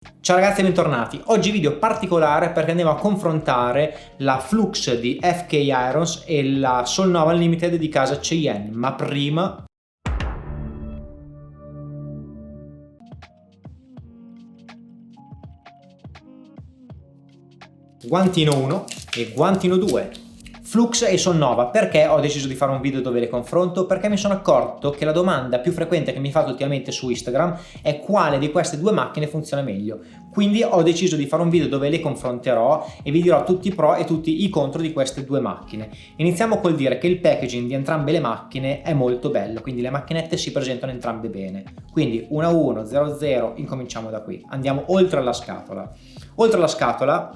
Ciao ragazzi e bentornati. Oggi video particolare perché andiamo a confrontare la Flux di FK Irons e la Solnova Unlimited di casa Cheyenne, ma prima guantino 1 e guantino 2. Flux e Solnova. Perché ho deciso di fare un video dove le confronto? Perché mi sono accorto che la domanda più frequente che mi fate ultimamente su Instagram è quale di queste due macchine funziona meglio. Quindi ho deciso di fare un video dove le confronterò e vi dirò tutti i pro e tutti i contro di queste due macchine. Iniziamo col dire che il packaging di entrambe le macchine è molto bello, quindi le macchinette si presentano entrambe bene. Quindi 1-1, 0-0, incominciamo da qui. Andiamo oltre alla scatola. Oltre alla scatola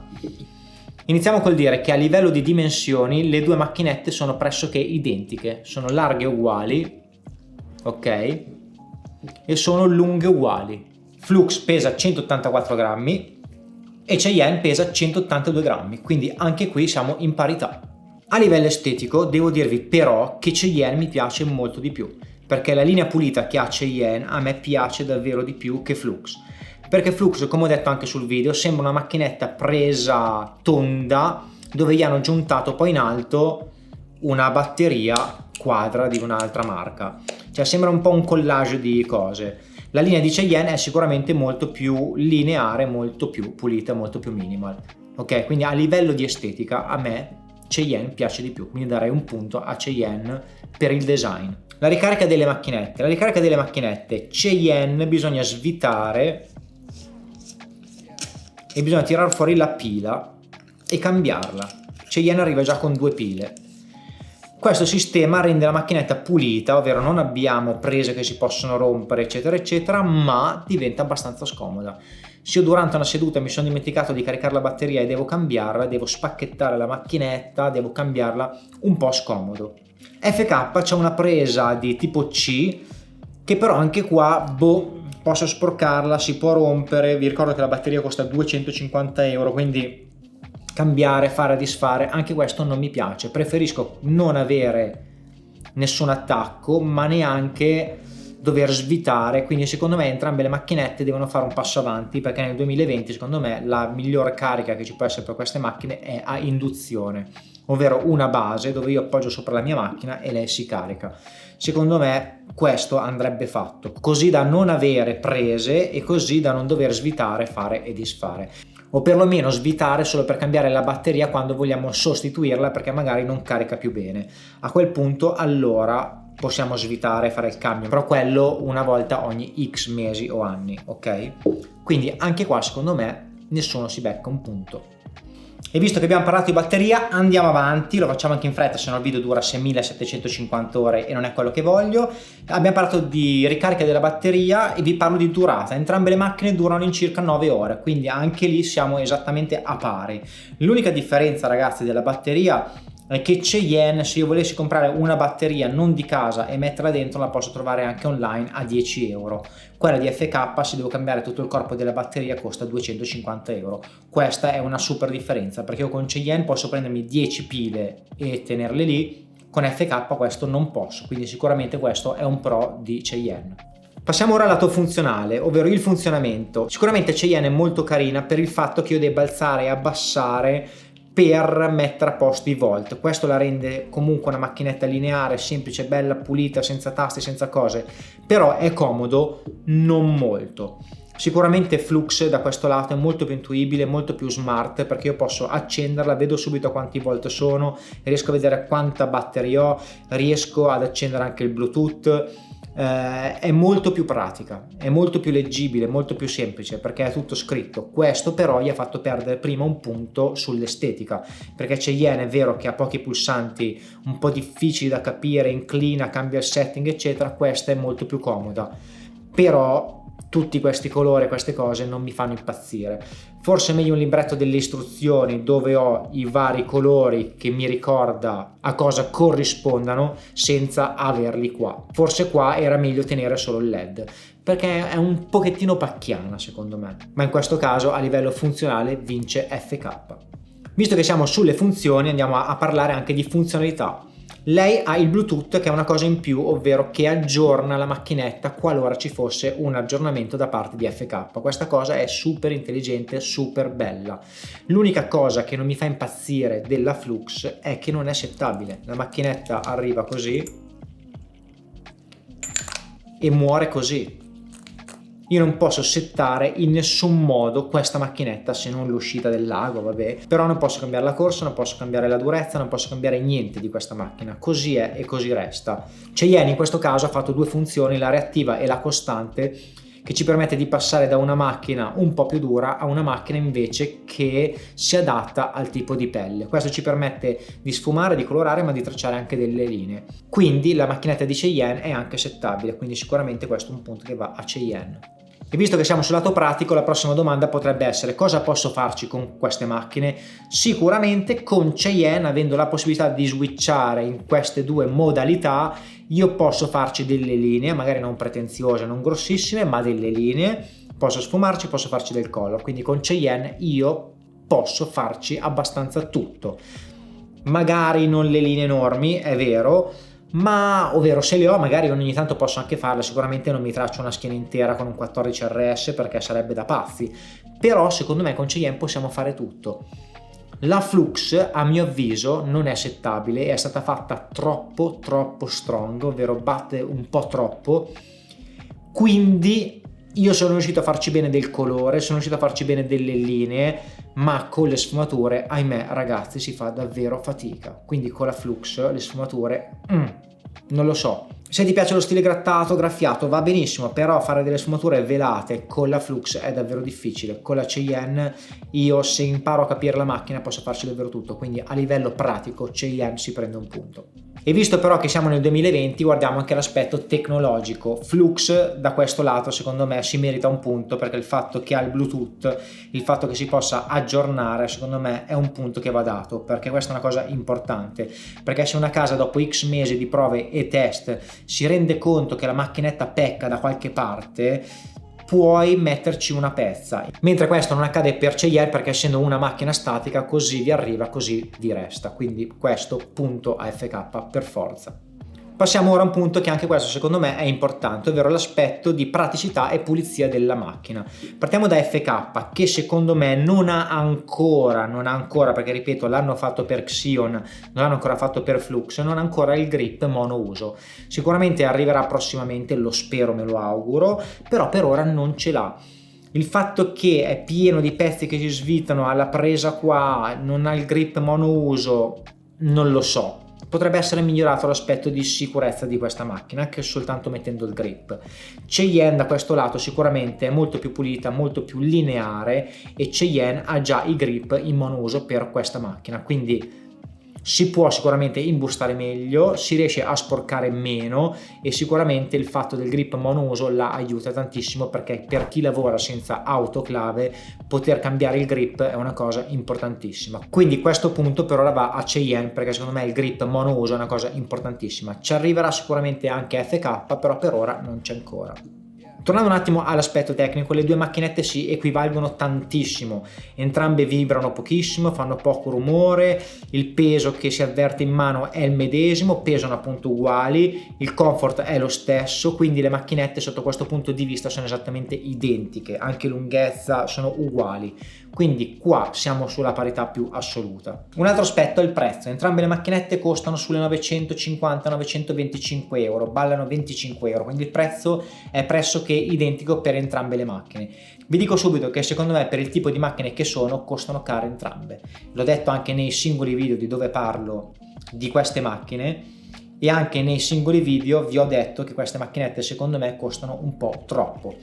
iniziamo col dire che a livello di dimensioni le due macchinette sono pressoché identiche, sono larghe uguali, ok? E sono lunghe uguali. Flux pesa 184 grammi e Cheyenne pesa 182 grammi, quindi anche qui siamo in parità. A livello estetico devo dirvi però che Cheyenne mi piace molto di più, perché la linea pulita che ha Cheyenne a me piace davvero di più che Flux. Perché Flux, come ho detto anche sul video, sembra una macchinetta presa tonda dove gli hanno giuntato poi in alto una batteria quadra di un'altra marca, cioè sembra un po' un collage di cose. La linea di Cheyenne è sicuramente molto più lineare, molto più pulita, molto più minimal, ok? Quindi a livello di estetica a me Cheyenne piace di più, quindi darei un punto a Cheyenne per il design. La ricarica delle macchinette Cheyenne bisogna svitare e bisogna tirare fuori la pila e cambiarla. Cheyenne arriva già con due pile. Questo sistema rende la macchinetta pulita, ovvero non abbiamo prese che si possono rompere eccetera eccetera, ma diventa abbastanza scomoda. Se io durante una seduta mi sono dimenticato di caricare la batteria e devo cambiarla, devo spacchettare la macchinetta, devo cambiarla, un po' scomodo. FK c'è una presa di tipo C che però anche qua posso sporcarla, si può rompere. Vi ricordo che la batteria costa 250 euro, quindi cambiare, fare, disfare, anche questo non mi piace. Preferisco non avere nessun attacco, ma neanche dover svitare. Quindi secondo me entrambe le macchinette devono fare un passo avanti, perché nel 2020 secondo me la migliore carica che ci può essere per queste macchine è a induzione, ovvero una base dove io appoggio sopra la mia macchina e lei si carica. Secondo me questo andrebbe fatto, così da non avere prese e così da non dover svitare, fare e disfare, o perlomeno svitare solo per cambiare la batteria quando vogliamo sostituirla perché magari non carica più bene. A quel punto allora possiamo svitare e fare il cambio, però quello una volta ogni X mesi o anni, ok? Quindi anche qua secondo me nessuno si becca un punto. E visto che abbiamo parlato di batteria andiamo avanti, lo facciamo anche in fretta, se no il video dura 6750 ore e non è quello che voglio. Abbiamo parlato di ricarica della batteria e vi parlo di durata. Entrambe le macchine durano in circa 9 ore, quindi anche lì siamo esattamente a pari. L'unica differenza ragazzi della batteria è che Cheyenne, se io volessi comprare una batteria non di casa e metterla dentro, la posso trovare anche online a 10 euro. Quella di FK, se devo cambiare tutto il corpo della batteria, costa 250 euro. Questa è una super differenza, perché io con Cheyenne posso prendermi 10 pile e tenerle lì, con FK questo non posso, quindi sicuramente questo è un pro di Cheyenne. Passiamo ora al lato funzionale, ovvero il funzionamento. Sicuramente Cheyenne è molto carina per il fatto che io debba alzare e abbassare per mettere a posto i volt. Questo la rende comunque una macchinetta lineare, semplice, bella, pulita, senza tasti, senza cose, però è comodo non molto. Sicuramente Flux da questo lato è molto più intuibile, molto più smart, perché io posso accenderla, vedo subito quanti volt sono, riesco a vedere quanta batteria ho, riesco ad accendere anche il Bluetooth. È molto più pratica, è molto più leggibile, molto più semplice perché è tutto scritto. Questo però gli ha fatto perdere prima un punto sull'estetica, perché Cheyenne è vero che ha pochi pulsanti un po' difficili da capire, inclina, cambia il setting eccetera, questa è molto più comoda, però tutti questi colori, queste cose non mi fanno impazzire. Forse è meglio un libretto delle istruzioni dove ho i vari colori che mi ricorda a cosa corrispondano senza averli qua. Forse qua era meglio tenere solo il LED, perché è un pochettino pacchiana secondo me, ma in questo caso a livello funzionale vince FK. Visto che siamo sulle funzioni andiamo a parlare anche di funzionalità. Lei ha il Bluetooth, che è una cosa in più, ovvero che aggiorna la macchinetta qualora ci fosse un aggiornamento da parte di FK. Questa cosa è super intelligente, super bella. L'unica cosa che non mi fa impazzire della Flux è che non è settabile. La macchinetta arriva così e muore così. Io non posso settare in nessun modo questa macchinetta, se non l'uscita del lago, vabbè, però non posso cambiare la corsa, non posso cambiare la durezza, non posso cambiare niente di questa macchina, così è e così resta. Cheyenne in questo caso ha fatto due funzioni, la reattiva e la costante, che ci permette di passare da una macchina un po' più dura a una macchina invece che si adatta al tipo di pelle. Questo ci permette di sfumare, di colorare, ma di tracciare anche delle linee. Quindi la macchinetta di Cheyenne è anche settabile, quindi sicuramente questo è un punto che va a Cheyenne. E visto che siamo sul lato pratico, la prossima domanda potrebbe essere: cosa posso farci con queste macchine? Sicuramente con Cheyenne, avendo la possibilità di switchare in queste due modalità, io posso farci delle linee, magari non pretenziose, non grossissime, ma delle linee. Posso sfumarci, posso farci del color, quindi con Cheyenne io posso farci abbastanza tutto. Magari non le linee enormi, è vero, ma ovvero se le ho magari ogni tanto posso anche farle. Sicuramente non mi traccio una schiena intera con un 14 RS perché sarebbe da pazzi, però secondo me con Cheyenne possiamo fare tutto. La Flux a mio avviso non è settabile, è stata fatta troppo strong, ovvero batte un po' troppo, quindi io sono riuscito a farci bene del colore, sono riuscito a farci bene delle linee, ma con le sfumature, ahimè ragazzi, si fa davvero fatica. Quindi con la Flux le sfumature, non lo so. Se ti piace lo stile grattato, graffiato, va benissimo, però fare delle sfumature velate con la Flux è davvero difficile. Con la Cheyenne io, se imparo a capire la macchina, posso farci davvero tutto, quindi a livello pratico Cheyenne si prende un punto. E visto però che siamo nel 2020, guardiamo anche l'aspetto tecnologico. Flux da questo lato secondo me si merita un punto, perché il fatto che ha il Bluetooth, il fatto che si possa aggiornare, secondo me è un punto che va dato, perché questa è una cosa importante, perché se una casa dopo X mesi di prove e test si rende conto che la macchinetta pecca da qualche parte, puoi metterci una pezza, mentre questo non accade per Cheyenne, perché essendo una macchina statica così vi arriva, così vi resta, quindi questo punto a FK per forza. Passiamo ora a un punto che anche questo secondo me è importante, ovvero l'aspetto di praticità e pulizia della macchina. Partiamo da FK, che secondo me non ha ancora, perché ripeto l'hanno fatto per Xion, non l'hanno ancora fatto per Flux, non ha ancora il grip monouso. Sicuramente arriverà prossimamente, lo spero, me lo auguro, però per ora non ce l'ha. Il fatto che è pieno di pezzi che si svitano alla presa qua, non ha il grip monouso, non lo so. Potrebbe essere migliorato l'aspetto di sicurezza di questa macchina anche soltanto mettendo il grip. Cheyenne da questo lato sicuramente è molto più pulita, molto più lineare, e Cheyenne ha già i grip in monouso per questa macchina, quindi si può sicuramente imbustare meglio, si riesce a sporcare meno, e sicuramente il fatto del grip monouso la aiuta tantissimo, perché per chi lavora senza autoclave poter cambiare il grip è una cosa importantissima. Quindi questo punto per ora va a Cheyenne, perché secondo me il grip monouso è una cosa importantissima. Ci arriverà sicuramente anche FK, però per ora non c'è ancora. Tornando un attimo all'aspetto tecnico, le due macchinette si equivalgono tantissimo, entrambe vibrano pochissimo, fanno poco rumore, il peso che si avverte in mano è il medesimo, pesano appunto uguali, il comfort è lo stesso, quindi le macchinette sotto questo punto di vista sono esattamente identiche, anche lunghezza sono uguali, quindi qua siamo sulla parità più assoluta. Un altro aspetto è il prezzo, entrambe le macchinette costano sulle 950-925 euro, ballano 25 euro, quindi il prezzo è pressoché identico per entrambe le macchine. Vi dico subito che secondo me per il tipo di macchine che sono costano care entrambe. L'ho detto anche nei singoli video di dove parlo di queste macchine, e anche nei singoli video vi ho detto che queste macchinette secondo me costano un po' troppo.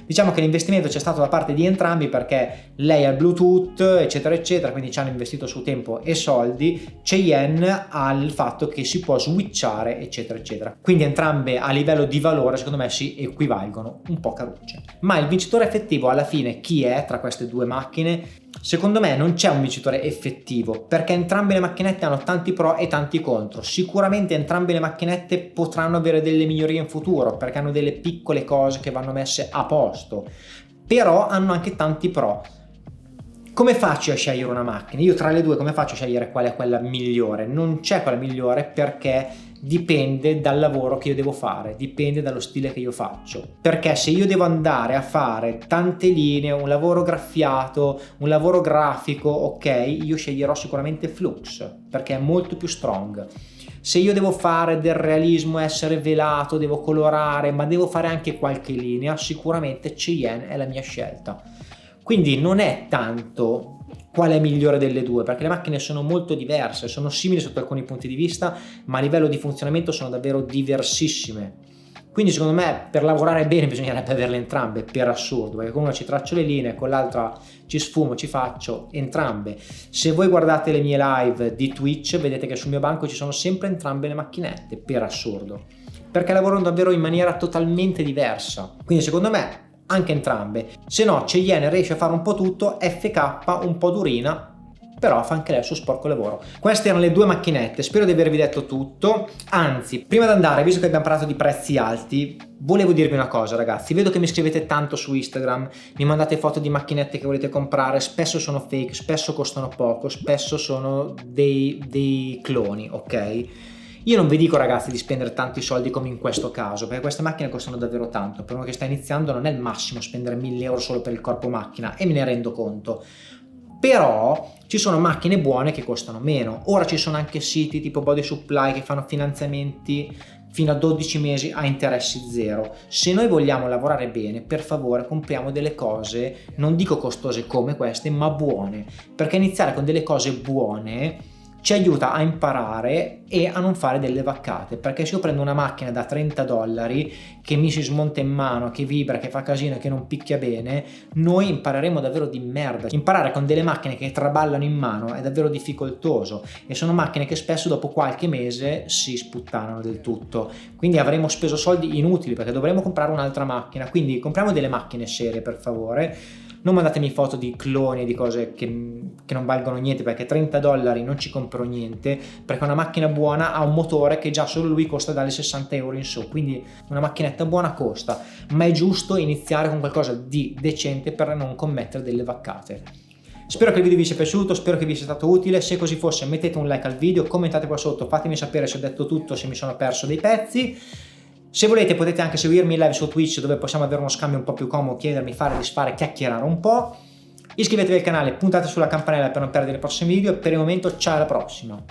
Diciamo che l'investimento c'è stato da parte di entrambi, perché lei ha il Bluetooth eccetera eccetera, quindi ci hanno investito su tempo e soldi. Cheyenne ha il fatto che si può switchare eccetera eccetera, quindi entrambe a livello di valore secondo me si equivalgono, un po' carucce. Ma il vincitore effettivo alla fine chi è tra queste due macchine? Secondo me non c'è un vincitore effettivo, perché entrambe le macchinette hanno tanti pro e tanti contro. Sicuramente entrambe le macchinette potranno avere delle migliorie in futuro, perché hanno delle piccole cose che vanno messe a posto, però hanno anche tanti pro. Come faccio a scegliere una macchina? Io tra le due come faccio a scegliere qual è quella migliore? Non c'è quella migliore perché dipende dal lavoro che io devo fare, dipende dallo stile che io faccio. Perché se io devo andare a fare tante linee, un lavoro graffiato, un lavoro grafico, ok, io sceglierò sicuramente Flux perché è molto più strong. Se io devo fare del realismo, essere velato, devo colorare, ma devo fare anche qualche linea, sicuramente Cheyenne è la mia scelta. Quindi non è tanto qual è migliore delle due, perché le macchine sono molto diverse, sono simili sotto alcuni punti di vista, ma a livello di funzionamento sono davvero diversissime. Quindi secondo me per lavorare bene bisognerebbe averle entrambe, per assurdo, perché con una ci traccio le linee, con l'altra ci sfumo, ci faccio entrambe. Se voi guardate le mie live di Twitch vedete che sul mio banco ci sono sempre entrambe le macchinette, per assurdo, perché lavorano davvero in maniera totalmente diversa. Quindi secondo me anche entrambe. Se no Cheyenne riesce a fare un po' tutto, FK un po' durina, però fa anche lei il suo sporco lavoro. Queste erano le due macchinette, spero di avervi detto tutto. Anzi, prima di andare, visto che abbiamo parlato di prezzi alti, volevo dirvi una cosa ragazzi, vedo che mi scrivete tanto su Instagram, mi mandate foto di macchinette che volete comprare, spesso sono fake, spesso costano poco, spesso sono dei cloni, ok? Io non vi dico ragazzi di spendere tanti soldi come in questo caso, perché queste macchine costano davvero tanto. Per uno che sta iniziando non è il massimo spendere 1000 euro solo per il corpo macchina, e me ne rendo conto. Però ci sono macchine buone che costano meno. Ora ci sono anche siti tipo Body Supply che fanno finanziamenti fino a 12 mesi a interessi zero. Se noi vogliamo lavorare bene, per favore compriamo delle cose, non dico costose come queste, ma buone, perché iniziare con delle cose buone ci aiuta a imparare e a non fare delle vaccate, perché se io prendo una macchina da $30 che mi si smonta in mano, che vibra, che fa casino e che non picchia bene, noi impareremo davvero di merda. Imparare con delle macchine che traballano in mano è davvero difficoltoso e sono macchine che spesso dopo qualche mese si sputtanano del tutto, quindi avremo speso soldi inutili perché dovremo comprare un'altra macchina. Quindi compriamo delle macchine serie, per favore. Non mandatemi foto di cloni e di cose che non valgono niente, perché $30 non ci compro niente, perché una macchina buona ha un motore che già solo lui costa dalle 60 euro in su, quindi una macchinetta buona costa, ma è giusto iniziare con qualcosa di decente per non commettere delle vaccate. Spero che il video vi sia piaciuto, spero che vi sia stato utile. Se così fosse mettete un like al video, commentate qua sotto, fatemi sapere se ho detto tutto, se mi sono perso dei pezzi. Se volete potete anche seguirmi in live su Twitch, dove possiamo avere uno scambio un po' più comodo, chiedermi, fare, disfare, chiacchierare un po'. Iscrivetevi al canale, puntate sulla campanella per non perdere i prossimi video. Per il momento ciao, alla prossima!